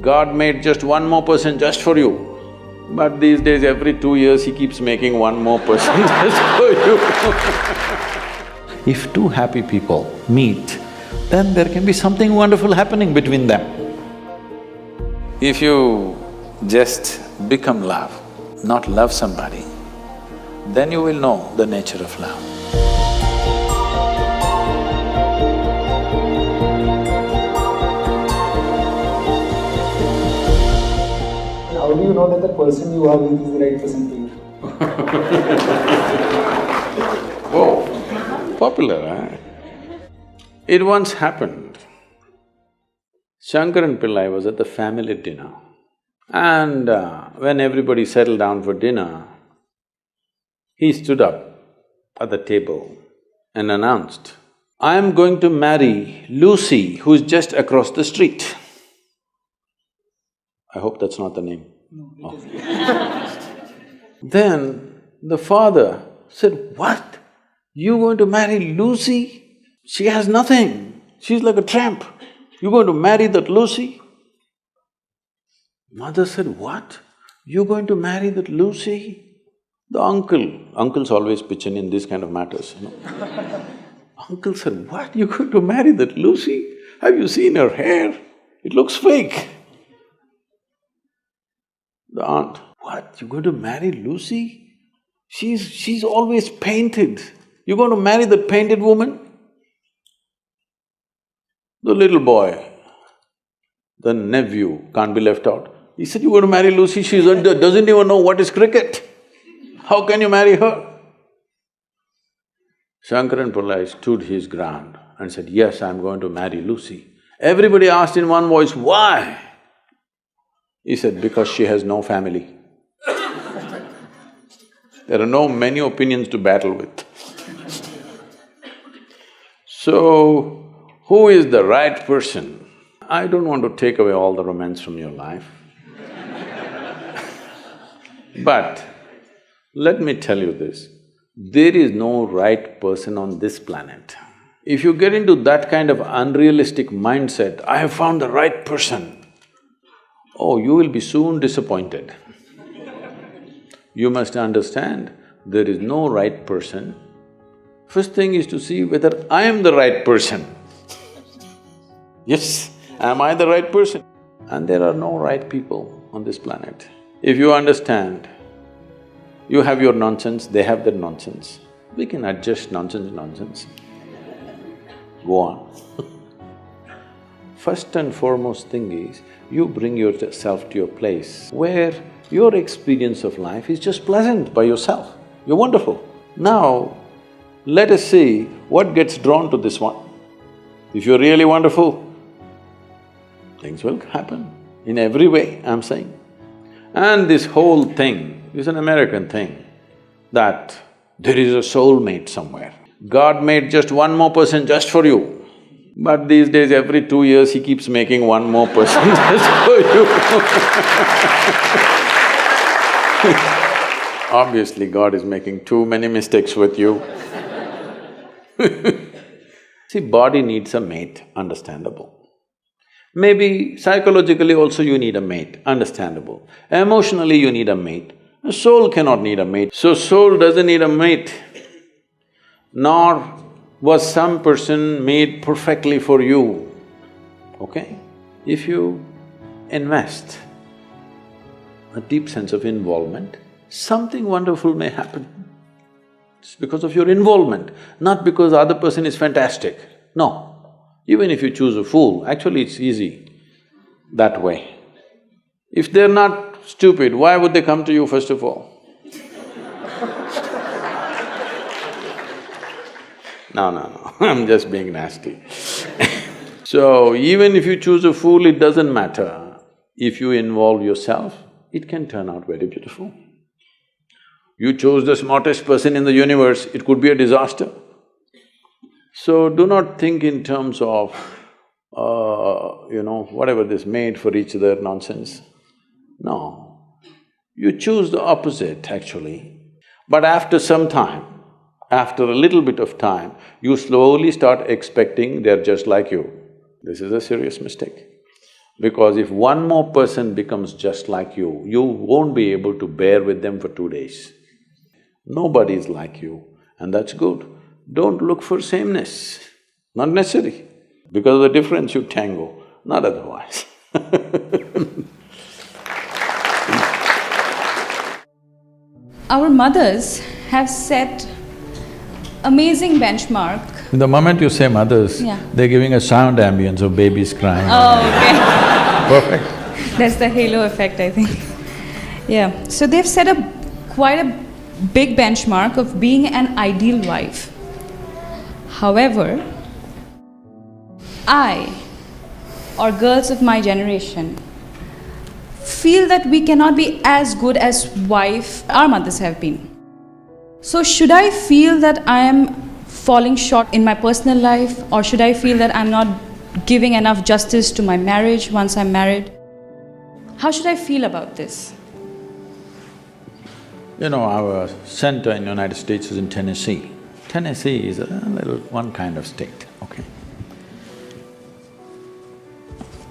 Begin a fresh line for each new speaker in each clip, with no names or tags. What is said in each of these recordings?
God made just one more person just for you, but these days every 2 years he keeps making one more person just for you. If two happy people meet, then there can be something wonderful happening between them. If you just become love, not love somebody, then you will know the nature of love.
How do you know that the person you are with is the right person for you?
Oh, popular, eh? It once happened. Shankaran Pillai was at the family dinner, and when everybody settled down for dinner, he stood up at the table and announced, "I am going to marry Lucy, who's just across the street." I hope that's not the name.
No, it is.
Then the father said, "What? You going to marry Lucy? She has nothing. She's like a tramp. You're going to marry that Lucy?" Mother said, "What? You're going to marry that Lucy?" The uncles always pitch in this kind of matters, you know. Uncle said, "What? You're going to marry that Lucy? Have you seen her hair? It looks fake." The aunt, "What? You're going to marry Lucy? She's always painted. You're going to marry that painted woman?" The little boy, the nephew, can't be left out. He said, "You're going to marry Lucy, she doesn't even know what is cricket. How can you marry her?" Shankaran Pillai stood his ground and said, "Yes, I'm going to marry Lucy." Everybody asked in one voice, "Why?" He said, "Because she has no family." There are no many opinions to battle with. So, who is the right person? I don't want to take away all the romance from your life. But let me tell you this, there is no right person on this planet. If you get into that kind of unrealistic mindset, "I have found the right person," oh, you will be soon disappointed. You must understand, there is no right person. First thing is to see whether I am the right person. Yes, am I the right person? And there are no right people on this planet. If you understand, you have your nonsense, they have their nonsense. We can adjust nonsense. Go on. First and foremost thing is, you bring yourself to your place where your experience of life is just pleasant by yourself. You're wonderful. Now, let us see what gets drawn to this one. If you're really wonderful, things will happen in every way, I'm saying. And this whole thing is an American thing, that there is a soulmate somewhere. God made just one more person just for you, but these days every 2 years he keeps making one more person just for you. Obviously, God is making too many mistakes with you. See, body needs a mate, understandable. Maybe psychologically also you need a mate, understandable. Emotionally you need a mate. A soul cannot need a mate. So soul doesn't need a mate, nor was some person made perfectly for you, okay? If you invest a deep sense of involvement, something wonderful may happen. It's because of your involvement, not because the other person is fantastic. No, even if you choose a fool, actually it's easy that way. If they're not stupid, why would they come to you first of all? No, I'm just being nasty. So, even if you choose a fool, it doesn't matter. If you involve yourself, it can turn out very beautiful. You chose the smartest person in the universe, it could be a disaster. So, do not think in terms of, whatever this made for each other nonsense. No, you choose the opposite actually. But after some time, after a little bit of time, you slowly start expecting they're just like you. This is a serious mistake. Because if one more person becomes just like you won't be able to bear with them for 2 days. Nobody is like you, and that's good. Don't look for sameness, not necessary. Because of the difference you tango, not otherwise.
Our mothers have set amazing benchmark.
The moment you say mothers,
Yeah.
they're giving a sound ambience of babies crying.
Oh, okay.
Perfect.
That's the halo effect, I think. Yeah. So they've set quite a big benchmark of being an ideal wife. However, I, or girls of my generation, feel that we cannot be as good as wife our mothers have been. So should I feel that I am falling short in my personal life, or should I feel that I'm not giving enough justice to my marriage once I'm married? How should I feel about this?
You know, our center in the United States is in Tennessee. Tennessee is a little one kind of state, okay?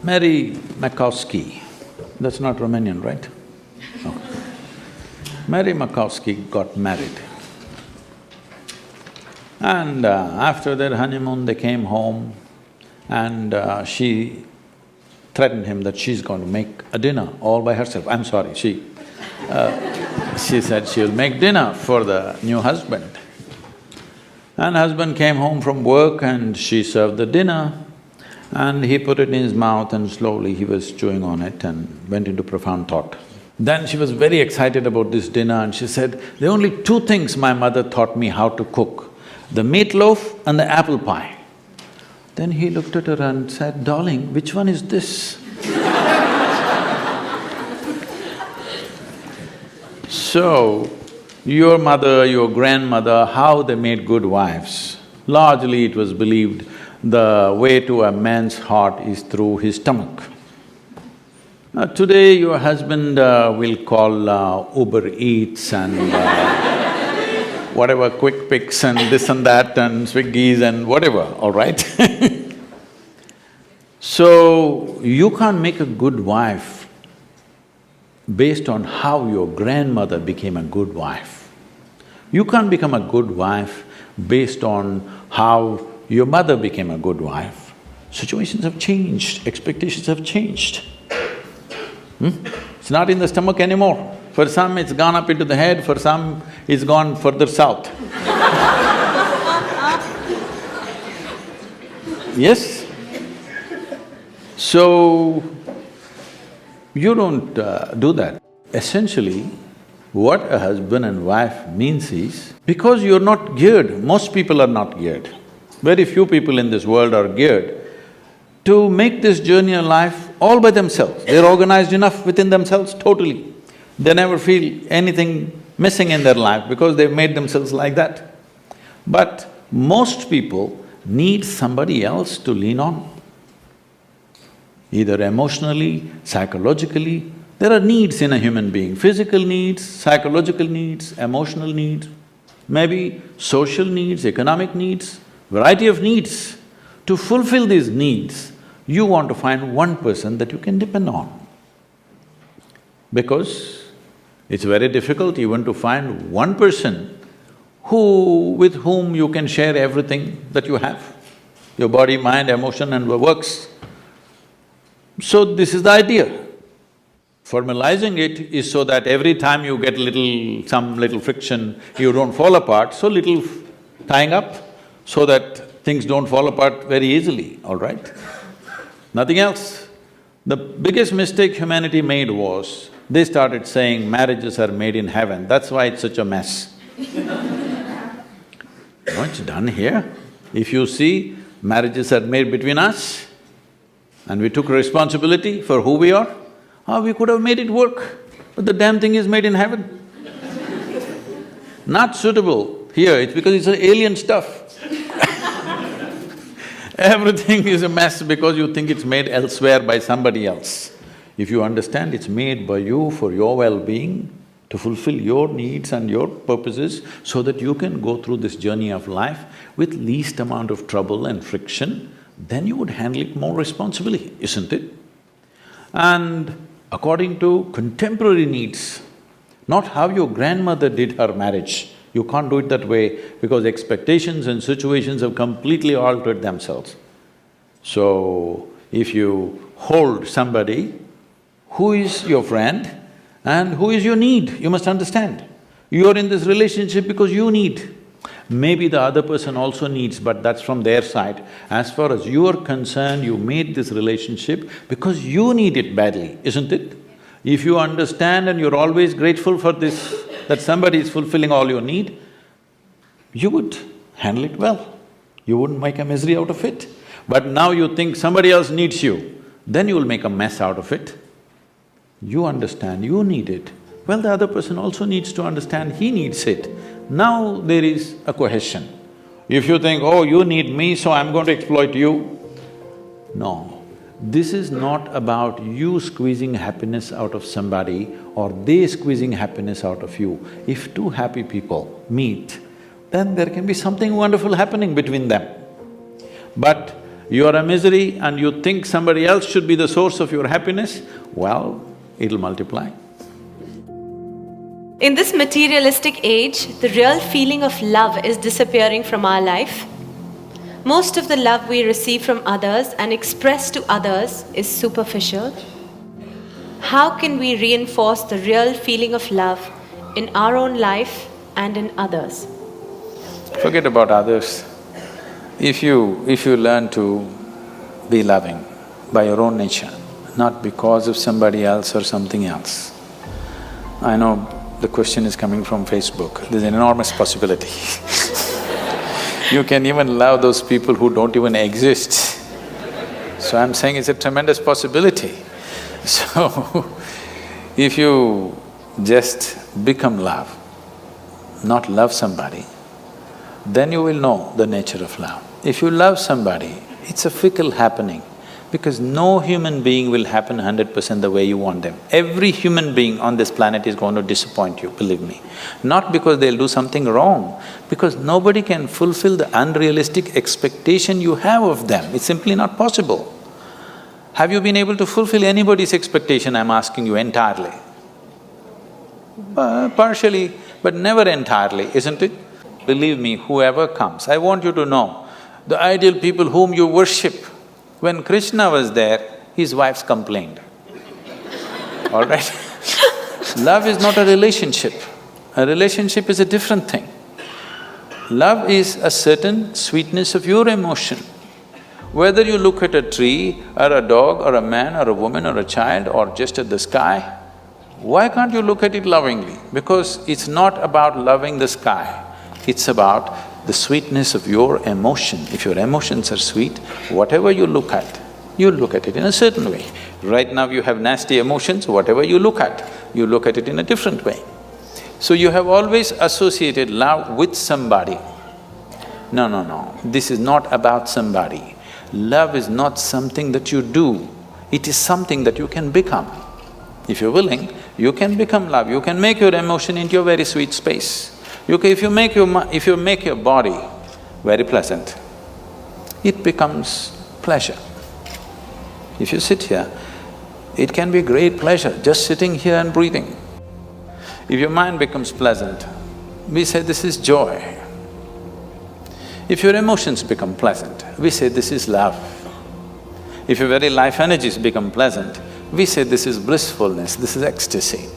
Mary Makowski, that's not Romanian, right? No. Mary Makowski got married. And after their honeymoon, they came home and she threatened him that she's going to make a dinner all by herself. I'm sorry, she said she'll make dinner for the new husband. And husband came home from work and she served the dinner and he put it in his mouth and slowly he was chewing on it and went into profound thought. Then she was very excited about this dinner and she said, there are only two things my mother taught me how to cook, the meatloaf and the apple pie. Then he looked at her and said, darling, which one is this? So, your mother, your grandmother, how they made good wives? Largely it was believed the way to a man's heart is through his stomach. Now today your husband will call Uber Eats and whatever, Quick Picks and this and that and Swiggies and whatever, all right? So, you can't make a good wife based on how your grandmother became a good wife. You can't become a good wife based on how your mother became a good wife. Situations have changed, expectations have changed. It's not in the stomach anymore. For some, it's gone up into the head, for some, it's gone further south. Yes? So, you don't do that. Essentially, what a husband and wife means is, because you're not geared, most people are not geared. Very few people in this world are geared to make this journey of life all by themselves. They're organized enough within themselves totally. They never feel anything missing in their life because they've made themselves like that. But most people need somebody else to lean on. Either emotionally, psychologically, there are needs in a human being, physical needs, psychological needs, emotional needs, maybe social needs, economic needs, variety of needs. To fulfill these needs, you want to find one person that you can depend on. Because it's very difficult even to find one person with whom you can share everything that you have, your body, mind, emotion and works. So this is the idea. Formalizing it is so that every time you get some little friction, you don't fall apart, so little tying up so that things don't fall apart very easily, all right? Nothing else. The biggest mistake humanity made was, they started saying marriages are made in heaven, that's why it's such a mess. No, it's done here. If you see, marriages are made between us and we took responsibility for who we are, we could have made it work, but the damn thing is made in heaven. Not suitable here, it's because it's alien stuff. Everything is a mess because you think it's made elsewhere by somebody else. If you understand it's made by you for your well-being, to fulfill your needs and your purposes so that you can go through this journey of life with least amount of trouble and friction, then you would handle it more responsibly, isn't it? And according to contemporary needs, not how your grandmother did her marriage. You can't do it that way because expectations and situations have completely altered themselves. So, if you hold somebody who is your friend and who is your need, you must understand. You are in this relationship because you need. Maybe the other person also needs, but that's from their side. As far as you are concerned, you made this relationship because you need it badly, isn't it? If you understand and you're always grateful for this, that somebody is fulfilling all your need, you would handle it well. You wouldn't make a misery out of it. But now you think somebody else needs you, then you will make a mess out of it. You understand, you need it. Well, the other person also needs to understand he needs it. Now there is a cohesion. If you think, oh, you need me, so I'm going to exploit you. No. This is not about you squeezing happiness out of somebody or they squeezing happiness out of you. If two happy people meet, then there can be something wonderful happening between them. But you are a misery and you think somebody else should be the source of your happiness, well, it'll multiply.
In this materialistic age, the real feeling of love is disappearing from our life. Most of the love we receive from others and express to others is superficial. How can we reinforce the real feeling of love in our own life and in others?
Forget about others. If you learn to be loving by your own nature, not because of somebody else or something else. I know the question is coming from Facebook, there's an enormous possibility. You can even love those people who don't even exist. So I'm saying it's a tremendous possibility. So, if you just become love, not love somebody, then you will know the nature of love. If you love somebody, it's a fickle happening because no human being will happen 100% the way you want them. Every human being on this planet is going to disappoint you, believe me. Not because they'll do something wrong, because nobody can fulfill the unrealistic expectation you have of them. It's simply not possible. Have you been able to fulfill anybody's expectation, I'm asking you, entirely? Partially, but never entirely, isn't it? Believe me, whoever comes, I want you to know, the ideal people whom you worship, when Krishna was there, his wives complained. All right? Love is not a relationship. A relationship is a different thing. Love is a certain sweetness of your emotion. Whether you look at a tree or a dog or a man or a woman or a child or just at the sky, why can't you look at it lovingly? Because it's not about loving the sky, it's about the sweetness of your emotion. If your emotions are sweet, whatever you look at it in a certain way. Right now you have nasty emotions, whatever you look at it in a different way. So you have always associated love with somebody. No, this is not about somebody. Love is not something that you do, it is something that you can become. If you're willing, you can become love, you can make your emotion into a very sweet space. If you make your body very pleasant, it becomes pleasure. If you sit here, it can be great pleasure just sitting here and breathing. If your mind becomes pleasant, we say this is joy. If your emotions become pleasant, we say this is love. If your very life energies become pleasant, we say this is blissfulness, this is ecstasy.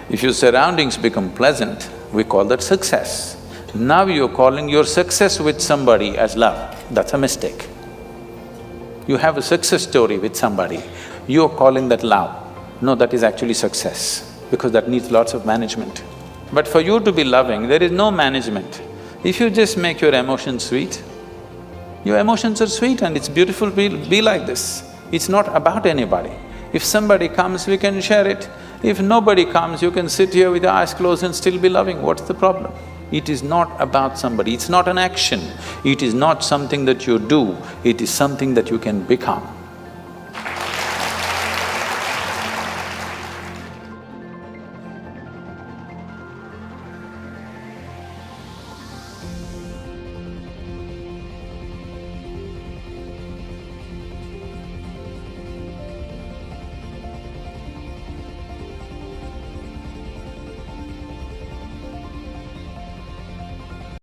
If your surroundings become pleasant, we call that success. Now you're calling your success with somebody as love, that's a mistake. You have a success story with somebody, you're calling that love. No, that is actually success, because that needs lots of management. But for you to be loving, there is no management. If you just make your emotions sweet, your emotions are sweet and it's beautiful to be like this. It's not about anybody. If somebody comes, we can share it. If nobody comes, you can sit here with your eyes closed and still be loving. What's the problem? It is not about somebody, it's not an action. It is not something that you do, it is something that you can become.